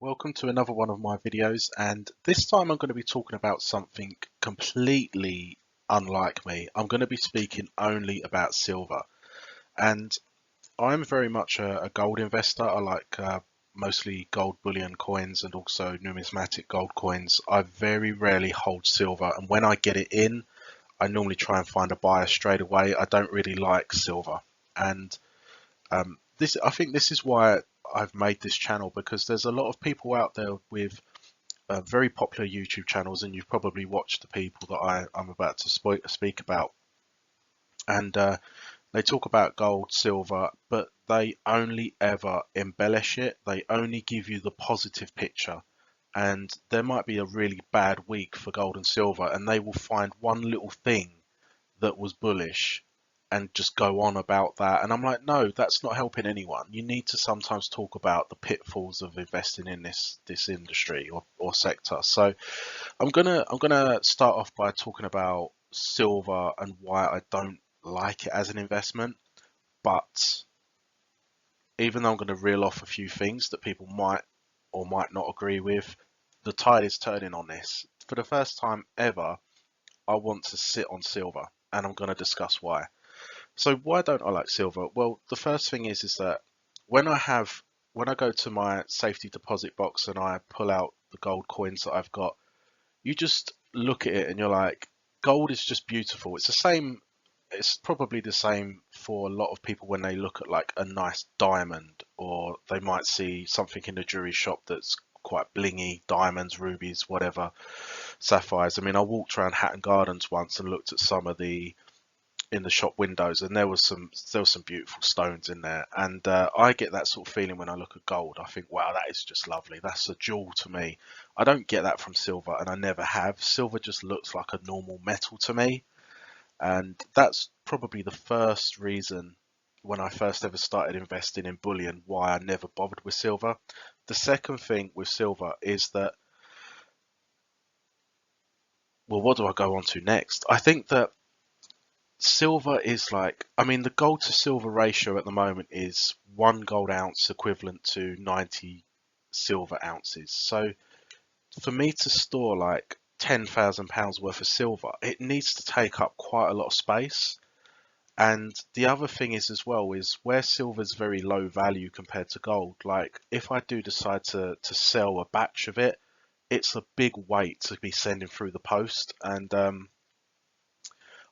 Welcome to another one of my videos, and this time I'm going to be talking about something completely unlike me. I'm going to be speaking only about silver, and I'm very much a gold investor. I like mostly gold bullion coins and also numismatic gold coins. I very rarely hold silver, and when I get it in, I normally try and find a buyer straight away. I don't really like silver, and I think this is why I've made this channel, because there's a lot of people out there with very popular YouTube channels, and you've probably watched the people that I'm about to speak about, and they talk about gold, silver, but they only ever embellish it. They only give you the positive picture, and there might be a really bad week for gold and silver, and they will find one little thing that was bullish and just go on about that. And I'm like, no, that's not helping anyone. You need to sometimes talk about the pitfalls of investing in this industry or sector. So I'm gonna start off by talking about silver and why I don't like it as an investment. But even though I'm going to reel off a few things that people might or might not agree with, the tide is turning on this. For the first time ever, I want to sit on silver, and I'm going to discuss why. So why don't I like silver? Well, the first thing is that when I go to my safety deposit box and I pull out the gold coins that I've got, you just look at it and you're like, gold is just beautiful. It's the same. It's probably the same for a lot of people when they look at like a nice diamond, or they might see something in the jewelry shop that's quite blingy, diamonds, rubies, whatever, sapphires. I mean, I walked around Hatton Gardens once and looked at some of the in the shop windows, and there was some beautiful stones in there, and I get that sort of feeling when I look at gold. I think, wow, that is just lovely. That's a jewel to me. I don't get that from silver, and I never have. Silver just looks like a normal metal to me, and that's probably the first reason when I first ever started investing in bullion why I never bothered with silver. The second thing with silver is that, well, what do I go on to next? I think that silver is like, I mean, the gold to silver ratio at the moment is 1 gold ounce equivalent to 90 silver ounces. So for me to store like £10,000 worth of silver, it needs to take up quite a lot of space. And the other thing is as well is where silver is very low value compared to gold. Like if I do decide to sell a batch of it, it's a big weight to be sending through the post, and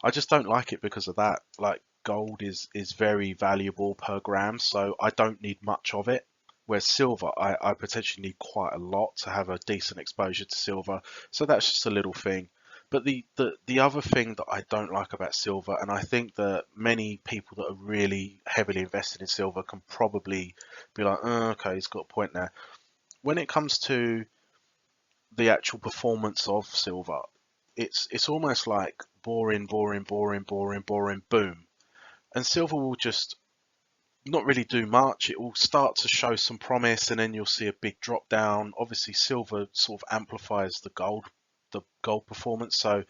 I just don't like it because of that. Like gold is very valuable per gram, so I don't need much of it. Whereas silver, I potentially need quite a lot to have a decent exposure to silver. So that's just a little thing. But the other thing that I don't like about silver, and I think that many people that are really heavily invested in silver can probably be like, oh, okay, he's got a point there. When it comes to the actual performance of silver, it's almost like boring, boring, boring, boring, boring, boom. And silver will just not really do much. It will start to show some promise, and then you'll see a big drop down. Obviously, silver sort of amplifies the gold performance. So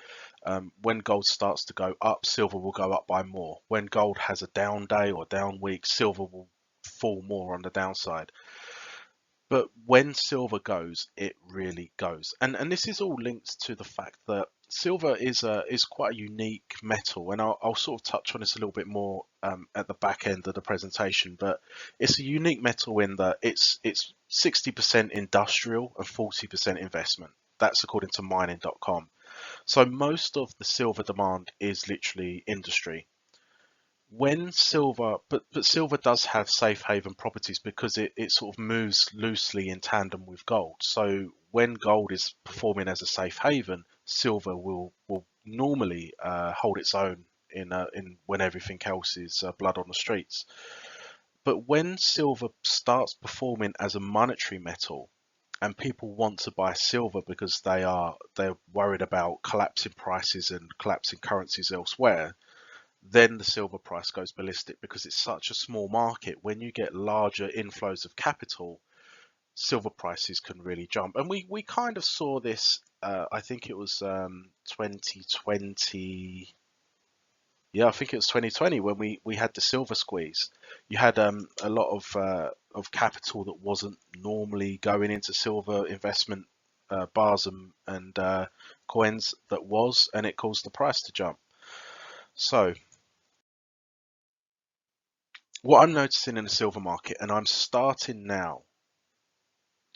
when gold starts to go up, silver will go up by more. When gold has a down day or down week, silver will fall more on the downside. But when silver goes, it really goes. And this is all linked to the fact that silver is quite a unique metal, and I'll sort of touch on this a little bit more at the back end of the presentation. But it's a unique metal in that it's 60% industrial and 40% investment. That's according to mining.com. So most of the silver demand is literally industry. When silver, but silver does have safe haven properties because it sort of moves loosely in tandem with gold. So when gold is performing as a safe haven, silver will normally hold its own in when everything else is blood on the streets. But when silver starts performing as a monetary metal, and people want to buy silver because they're worried about collapsing prices and collapsing currencies elsewhere, then the silver price goes ballistic because it's such a small market. When you get larger inflows of capital, silver prices can really jump. And we kind of saw this, I think it was 2020, Yeah, I think it was 2020 when we had the silver squeeze. You had a lot of capital that wasn't normally going into silver investment bars and coins that was, and it caused the price to jump. So what I'm noticing in the silver market, and I'm starting now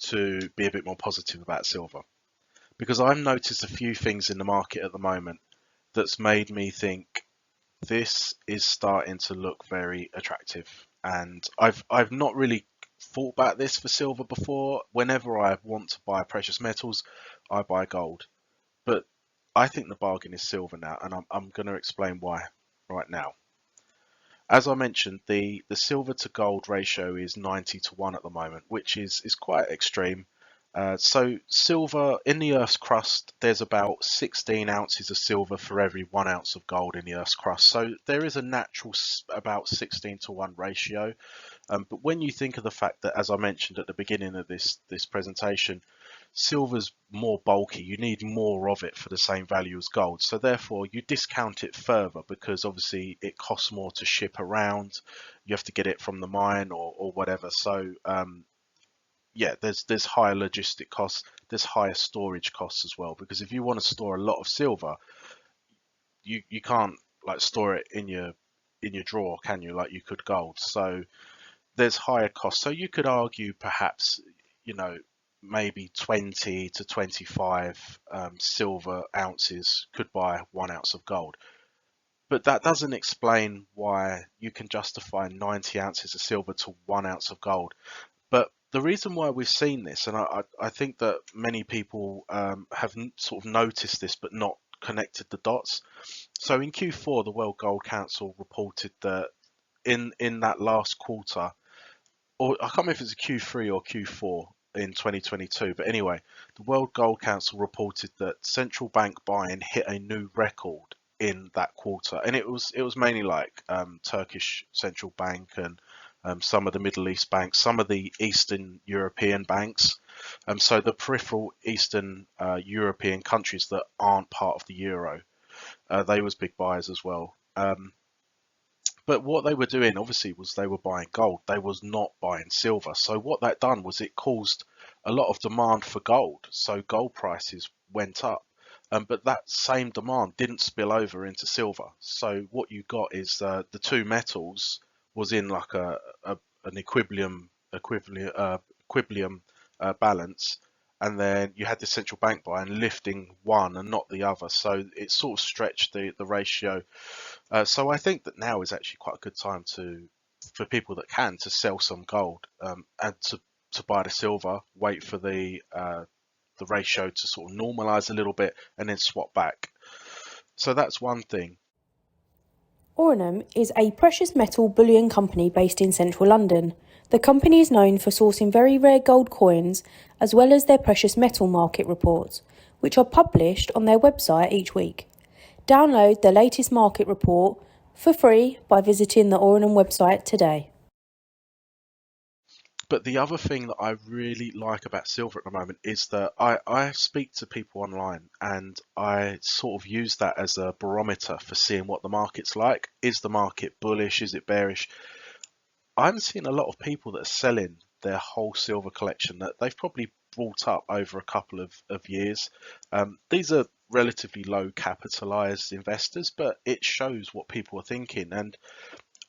to be a bit more positive about silver, because I've noticed a few things in the market at the moment that's made me think this is starting to look very attractive. And I've not really thought about this for silver before. Whenever I want to buy precious metals, I buy gold. But I think the bargain is silver now, and I'm going to explain why right now. As I mentioned, the silver to gold ratio is 90 to 1 at the moment, which is quite extreme. So silver in the Earth's crust, there's about 16 ounces of silver for every 1 ounce of gold in the Earth's crust. So there is a natural about 16 to 1 ratio. But when you think of the fact that, as I mentioned at the beginning of this presentation, silver's more bulky, you need more of it for the same value as gold. So therefore, you discount it further because obviously it costs more to ship around. You have to get it from the mine or whatever. So yeah, there's higher logistic costs. There's higher storage costs as well, because if you want to store a lot of silver, you can't like store it in your drawer, can you? Like you could gold. So there's higher costs. So you could argue perhaps, you know, maybe 20 to 25 silver ounces could buy 1 ounce of gold. But that doesn't explain why you can justify 90 ounces of silver to 1 ounce of gold. But the reason why we've seen this, and I think that many people have sort of noticed this but not connected the dots. So in Q4, the World Gold Council reported that in that last quarter, or I can't remember if it's a Q3 or Q4 in 2022, but anyway, the World Gold Council reported that central bank buying hit a new record in that quarter, and it was mainly like Turkish central bank and some of the Middle East banks, some of the Eastern European banks, so the peripheral Eastern European countries that aren't part of the euro, they was big buyers as well. But what they were doing, obviously, was they were buying gold. They was not buying silver. So what that done was it caused a lot of demand for gold. So gold prices went up. But that same demand didn't spill over into silver. So what you got is the two metals was in like an equilibrium balance, and then you had the central bank buying lifting one and not the other. So it sort of stretched the ratio. So I think that now is actually quite a good time for people that can to sell some gold, and to buy the silver, wait for the ratio to sort of normalize a little bit, and then swap back. So that's one thing. Ornum is a precious metal bullion company based in central London. The company is known for sourcing very rare gold coins as well as their precious metal market reports, which are published on their website each week. Download the latest market report for free by visiting the Ornum website today. But the other thing that I really like about silver at the moment is that I speak to people online, and I sort of use that as a barometer for seeing what the market's like. Is the market bullish? Is it bearish? I'm seeing a lot of people that are selling their whole silver collection that they've probably brought up over a couple of years. These are relatively low capitalized investors, but it shows what people are thinking. And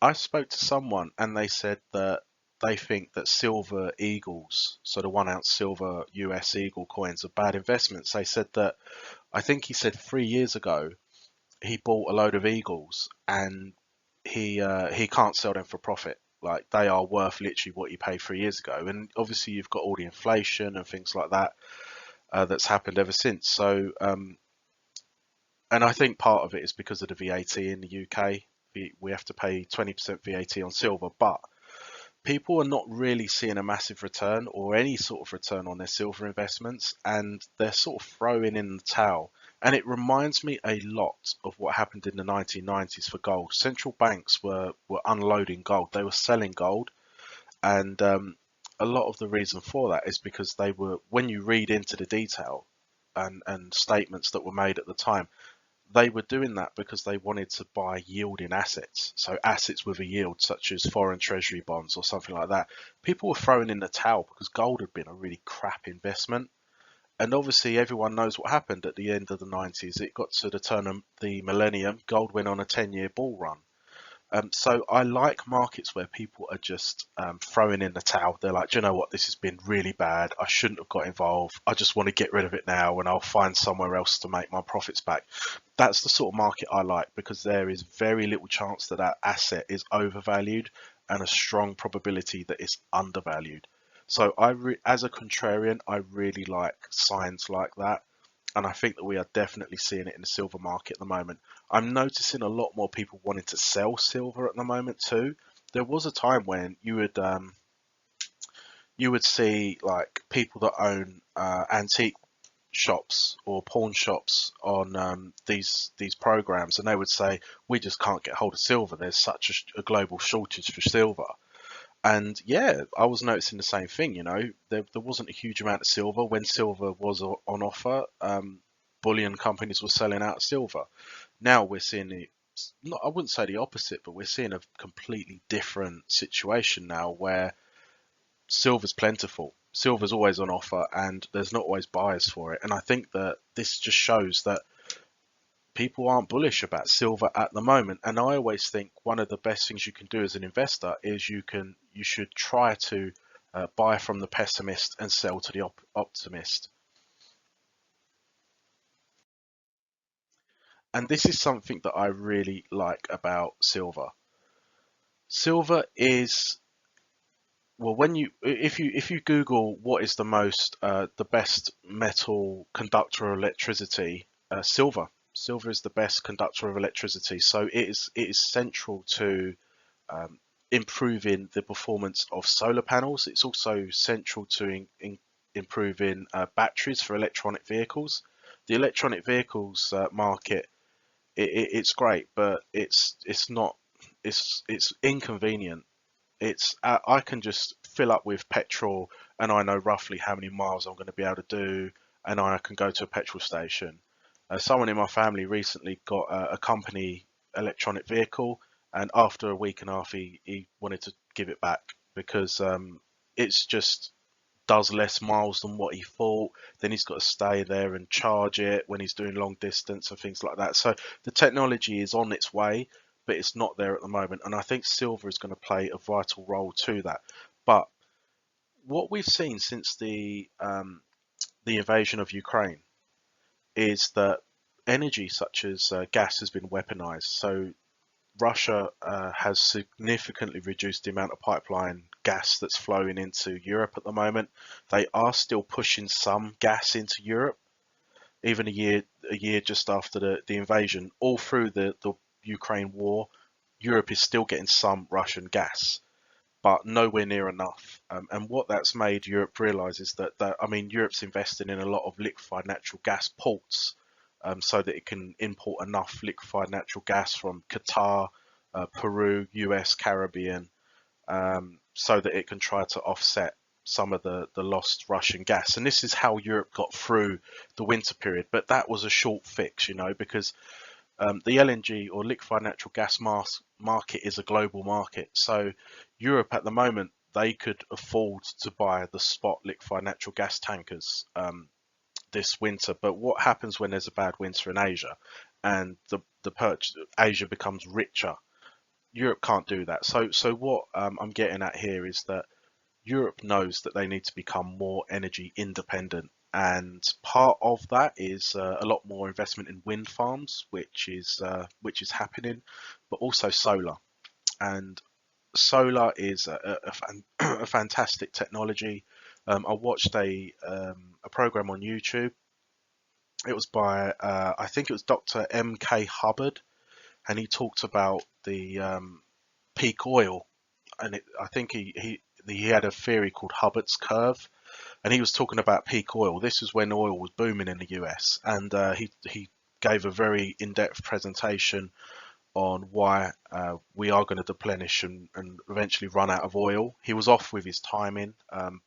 I spoke to someone and they said that they think that silver eagles, so the 1 ounce silver US eagle coins, are bad investments. They said that, I think he said 3 years ago, he bought a load of eagles and he can't sell them for profit. Like they are worth literally what you paid 3 years ago, and obviously you've got all the inflation and things like that that's happened ever since. So, and I think part of it is because of the VAT in the UK. We have to pay 20% VAT on silver, but people are not really seeing a massive return or any sort of return on their silver investments, and they're sort of throwing in the towel. And it reminds me a lot of what happened in the 1990s for gold. Central banks were unloading gold, they were selling gold, and a lot of the reason for that is because they were, when you read into the detail and statements that were made at the time, they were doing that because they wanted to buy yielding assets. So assets with a yield, such as foreign treasury bonds or something like that. People were throwing in the towel because gold had been a really crap investment. And obviously, everyone knows what happened at the end of the 90s. It got to the turn of the millennium. Gold went on a 10-year bull run. So I like markets where people are just throwing in the towel. They're like, do you know what? This has been really bad. I shouldn't have got involved. I just want to get rid of it now, and I'll find somewhere else to make my profits back. That's the sort of market I like, because there is very little chance that that asset is overvalued and a strong probability that it's undervalued. So as a contrarian, I really like signs like that. And I think that we are definitely seeing it in the silver market at the moment. I'm noticing a lot more people wanting to sell silver at the moment too. There was a time when you would see like people that own antique shops or pawn shops on these programs, and they would say, we just can't get hold of silver. There's such a global shortage for silver. And yeah, I was noticing the same thing. There wasn't a huge amount of silver when silver was on offer. Bullion companies were selling out silver. Now we're seeing not, I wouldn't say the opposite, but we're seeing a completely different situation now where silver's plentiful. Silver's always on offer, and there's not always buyers for it. And I think that this just shows that people aren't bullish about silver at the moment. And I always think one of the best things you can do as an investor is you should try to buy from the pessimist and sell to the optimist. And this is something that I really like about silver. Silver is, well, when you if you Google what is the best metal conductor of electricity, silver. Silver is the best conductor of electricity. So it is central to um, improving the performance of solar panels. It's also central to improving batteries for electronic vehicles. The electronic vehicles market, it's great, but it's not, it's inconvenient. I can just fill up with petrol, and I know roughly how many miles I'm going to be able to do, and I can go to a petrol station. Someone in my family recently got a company electronic vehicle, and after a week and a half, he wanted to give it back because it's just does less miles than what he thought. Then he's got to stay there and charge it when he's doing long distance and things like that. So the technology is on its way, but it's not there at the moment. And I think silver is going to play a vital role to that. But what we've seen since the invasion of Ukraine is that energy such as gas has been weaponized. So Russia has significantly reduced the amount of pipeline gas that's flowing into Europe at the moment. They are still pushing some gas into Europe, even a year just after the invasion. All through the Ukraine war, Europe is still getting some Russian gas, but nowhere near enough. And what that's made Europe realise is that I mean, Europe's investing in a lot of liquefied natural gas ports, so that it can import enough liquefied natural gas from Qatar, Peru, US, Caribbean, so that it can try to offset some of the lost Russian gas. And this is how Europe got through the winter period. But that was a short fix, because the LNG or liquefied natural gas market is a global market. So Europe at the moment, they could afford to buy the spot liquefied natural gas tankers this winter. But what happens when there's a bad winter in Asia and Asia becomes richer? Europe can't do that. So what I'm getting at here is that Europe knows that they need to become more energy independent, and part of that is a lot more investment in wind farms, which is happening, but also solar. And solar is a fantastic technology. I watched a program on YouTube. It was by I think it was Dr. M.K. Hubbard, and he talked about the peak oil, and I think he had a theory called Hubbard's curve, and he was talking about peak oil. This was when oil was booming in the US, and he gave a very in-depth presentation on why we are going to deplenish and eventually run out of oil. He was off with his timing,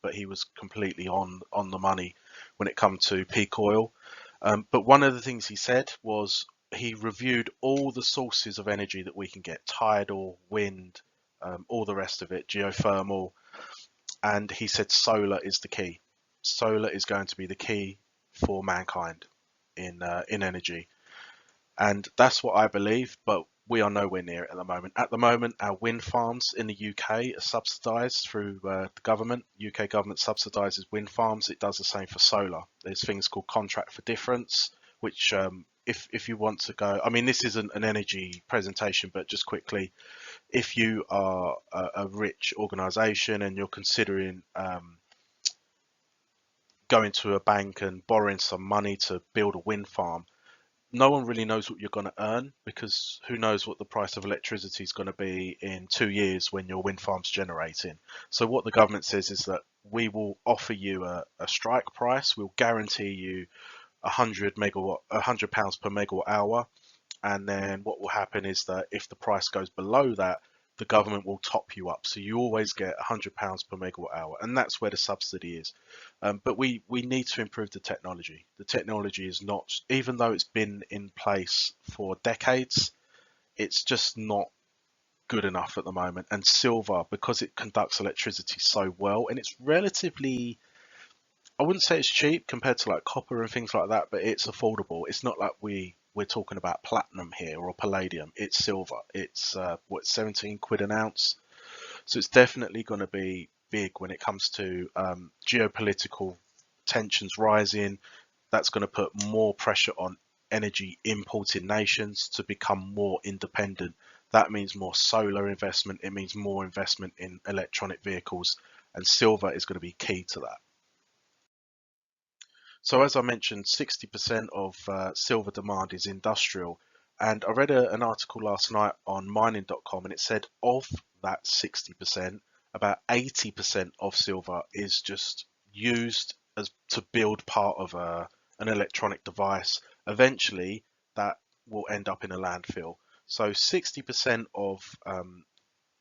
but he was completely on the money when it comes to peak oil. But one of the things he said was he reviewed all the sources of energy that we can get: tidal, wind, all the rest of it, geothermal, and he said solar is the key. Solar is going to be the key for mankind in energy, and that's what I believe. But we are nowhere near it at the moment. At the moment, our wind farms in the UK are subsidised through the government. UK government subsidises wind farms. It does the same for solar. There's things called contract for difference, which if you want to go, I mean, this isn't an energy presentation, but just quickly, if you are a rich organisation and you're considering going to a bank and borrowing some money to build a wind farm, no one really knows what you're going to earn, because who knows what the price of electricity is going to be in 2 years when your wind farm's generating. So what the government says is that we will offer you a strike price. We'll guarantee you 100 pounds per megawatt hour, and then what will happen is that if the price goes below that, the government will top you up, so you always get £100 per megawatt hour, and that's where the subsidy is. But we need to improve the technology. The technology is not, even though it's been in place for decades, it's just not good enough at the moment. And silver, because it conducts electricity so well, and it's relatively, I wouldn't say it's cheap compared to like copper and things like that, but it's affordable. It's not like we're talking about platinum here or palladium. It's silver. It's 17 quid an ounce. So it's definitely going to be big when it comes to geopolitical tensions rising. That's going to put more pressure on energy importing nations to become more independent. That means more solar investment. It means more investment in electronic vehicles, and silver is going to be key to that. So as I mentioned, 60% of silver demand is industrial. And I read an article last night on mining.com, and it said of that 60%, about 80% of silver is just used as to build part of an electronic device. Eventually, that will end up in a landfill. So 60% of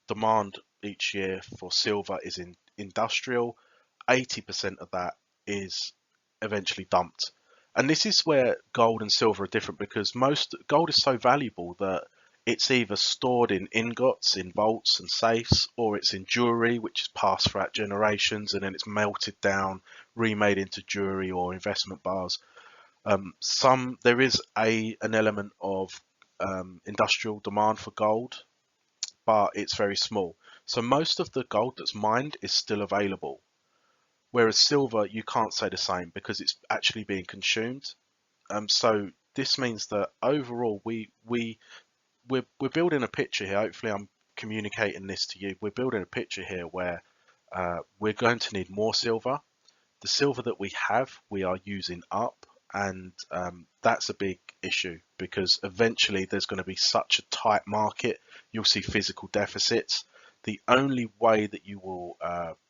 demand each year for silver is in industrial. 80% of that is eventually dumped. And this is where gold and silver are different, because most gold is so valuable that it's either stored in ingots, in vaults and safes, or it's in jewelry, which is passed throughout generations, and then it's melted down, remade into jewelry or investment bars. There is an element of industrial demand for gold, but it's very small. So most of the gold that's mined is still available. Whereas silver, you can't say the same because it's actually being consumed. So this means that overall, we're building a picture here. Hopefully, I'm communicating this to you. We're building a picture here where we're going to need more silver. The silver that we have, we are using up, and that's a big issue, because eventually there's going to be such a tight market. You'll see physical deficits. The only way that you will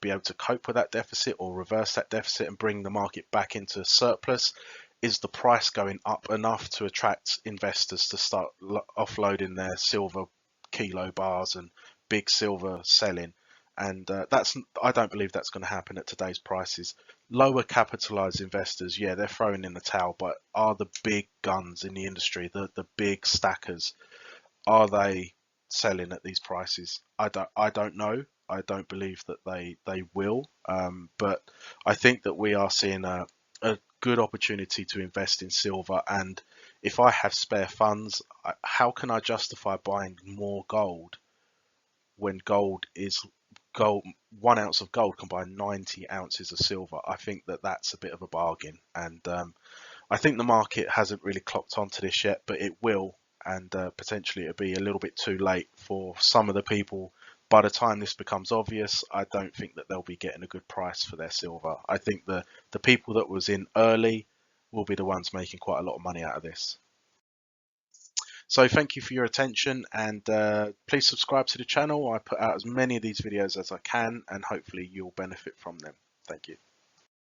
be able to cope with that deficit or reverse that deficit and bring the market back into surplus is the price going up enough to attract investors to start offloading their silver kilo bars and big silver selling. And I don't believe that's going to happen at today's prices. Lower capitalized investors, yeah, they're throwing in the towel, but are the big guns in the industry, the big stackers, are they selling at these prices? I don't know. I don't believe that they will. But I think that we are seeing a good opportunity to invest in silver. And if I have spare funds, how can I justify buying more gold when gold, 1 ounce of gold can buy 90 ounces of silver? I think that that's a bit of a bargain. And I think the market hasn't really clocked onto this yet, but it will, and potentially it'll be a little bit too late for some of the people. By the time this becomes obvious, I don't think that they'll be getting a good price for their silver. I think the people that was in early will be the ones making quite a lot of money out of this. So thank you for your attention, and please subscribe to the channel. I put out as many of these videos as I can, and hopefully you'll benefit from them. Thank you.